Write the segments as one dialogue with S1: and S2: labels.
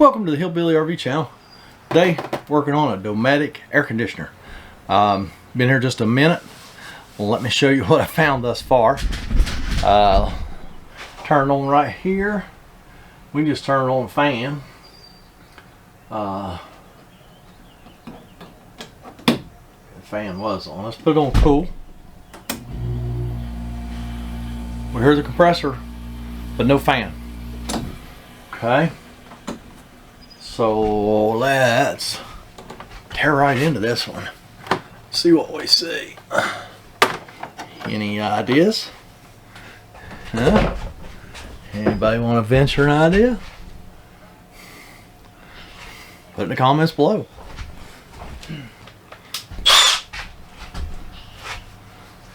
S1: Welcome to the Hillbilly RV channel. Today, working on a Dometic air conditioner. Been here just a minute. Well, let me show you what I found thus far. Turn on right here. We can just turn on the fan. The fan was on. Let's put it on cool. We hear the compressor, but no fan. Okay. So let's tear right into this one. See what we see. Any ideas? Huh? Anybody want to venture an idea? Put it in the comments below.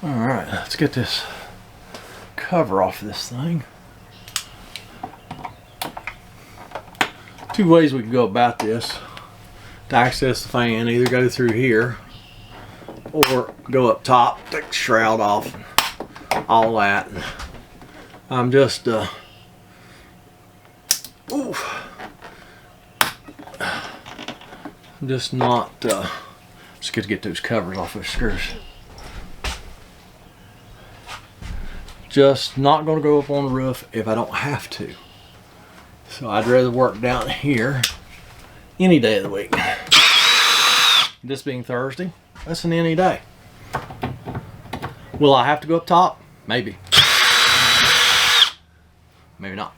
S1: Alright, let's get this cover off this thing. Two ways we can go about this to access the fan. Either go through here or go up top, take the shroud off, all that. I'm just not just good to get those covers off those screws. Just not going to go up on the roof if I don't have to. So I'd rather work down here any day of the week. This being Thursday, that's an any day. Will I have to go up top? Maybe. Maybe not.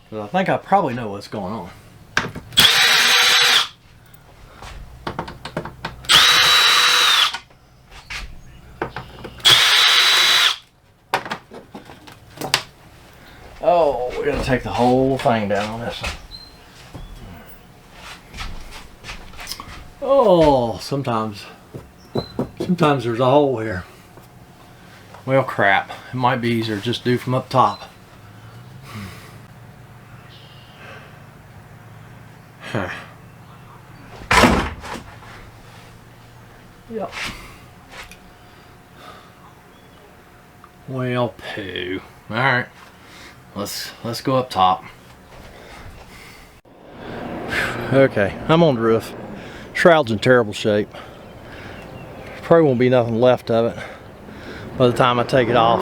S1: But I think I probably know what's going on. Oh, we're gonna take the whole thing down on this one. Oh, sometimes there's a hole here. Well, crap. It might be easier to just do from up top. Huh. Yep. Well, poo. All right. Let's go up top. Okay, I'm on the roof. Shroud's in terrible shape. Probably won't be nothing left of it by the time I take it off.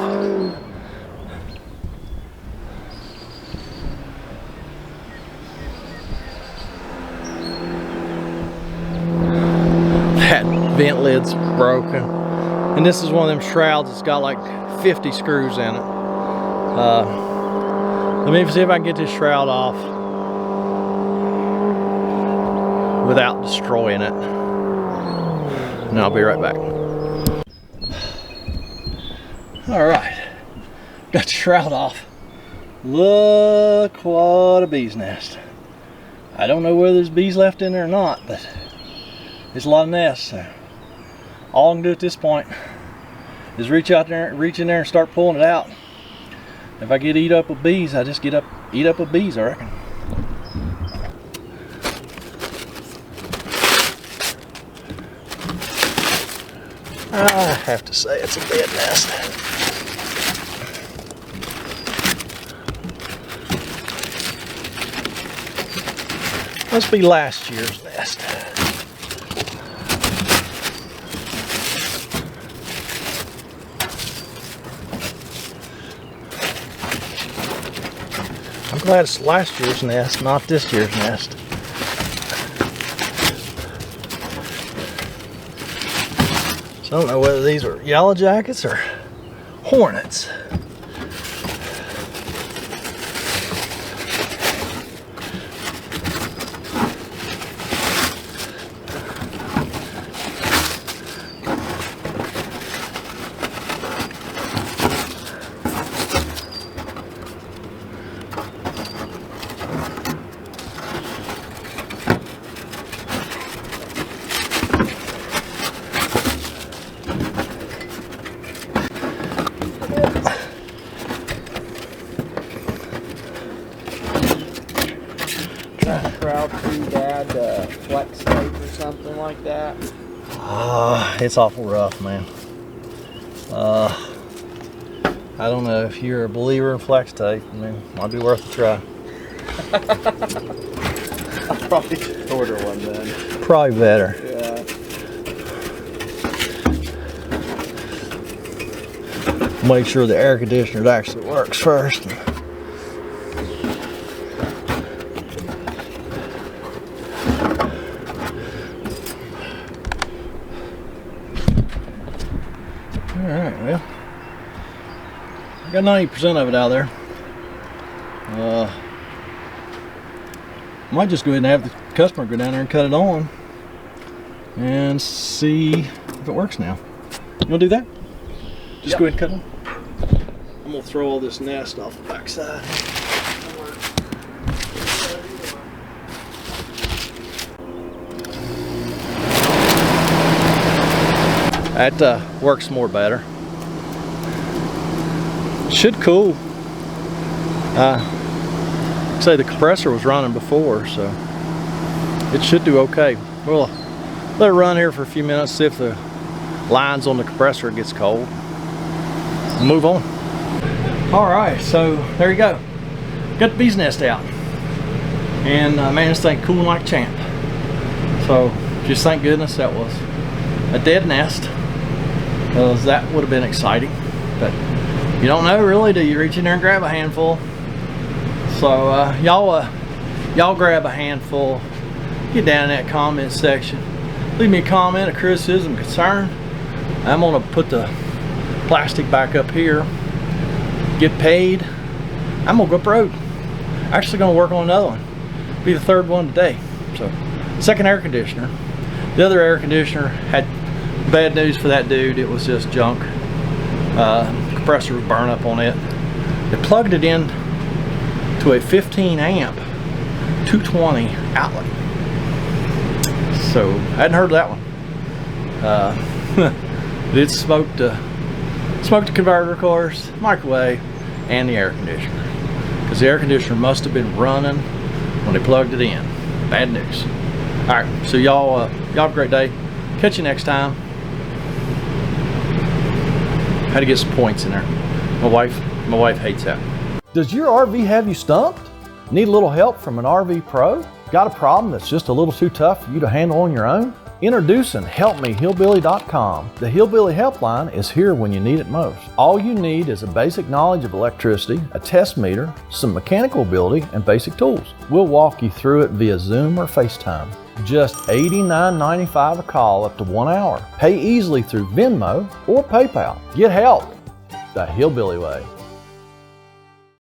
S1: That vent lid's broken. And this is one of them shrouds that's got like 50 screws in it. Let me see if I can get this shroud off without destroying it. And I'll be right back. Alright. Got the shroud off. Look what a bee's nest. I don't know whether there's bees left in there or not, but there's a lot of nests. So all I can do at this point is reach in there and start pulling it out. If I get eat up with bees, I just eat up with bees, I reckon. I have to say it's a dead nest. Must be last year's nest. I'm glad it's last year's nest, not this year's nest. So I don't know whether these are yellow jackets or hornets.
S2: Crowd too bad to flex tape or something like that?
S1: It's awful rough, man. I don't know if you're a believer in flex tape. I mean, might be worth a try.
S2: I'll probably just order one then.
S1: Probably better.
S2: Yeah.
S1: Make sure the air conditioner actually works first. Alright, well, I got 90% of it out there. Might just go ahead and have the customer go down there and cut it on and see if it works now. You want to do that? Just
S2: Yep.
S1: go ahead and cut it on. I'm going to throw all this nest off the backside. That works more better. Should cool. Say the compressor was running before, so it should do okay. We'll let it run here for a few minutes, see if the lines on the compressor gets cold. We'll move on. All right, so there you go. Got the bee's nest out, and man, this thing cooling like a champ. So just thank goodness that was a dead nest, because that would have been exciting. But you don't know really till you reach in there and grab a handful. So y'all grab a handful, get down in that comment section, leave me a comment, a criticism, concern. I'm gonna put the plastic back up here, get paid. I'm gonna go up the road. Actually gonna work on another one. Be the third one today. So, second air conditioner. The other air conditioner had bad news for that dude. It was just junk. Compressor was burnt up on it. They plugged it in to a 15 amp 220 outlet. So I hadn't heard of that one. It smoked the converter, of course, microwave, and the air conditioner, because the air conditioner must have been running when they plugged it in. Bad news. All right, so y'all have a great day. Catch you next time. Had to get some points in there. My wife hates that. Does your RV have you stumped? Need a little help from an RV pro? Got a problem that's just a little too tough for you to handle on your own? Introducing helpmehillbilly.com. The Hillbilly helpline is here when you need it most. All you need is a basic knowledge of electricity, a test meter, some mechanical ability, and basic tools. We'll walk you through it via Zoom or FaceTime. Just $89.95 a call up to 1 hour. Pay easily through Venmo or PayPal. Get help the Hillbilly way.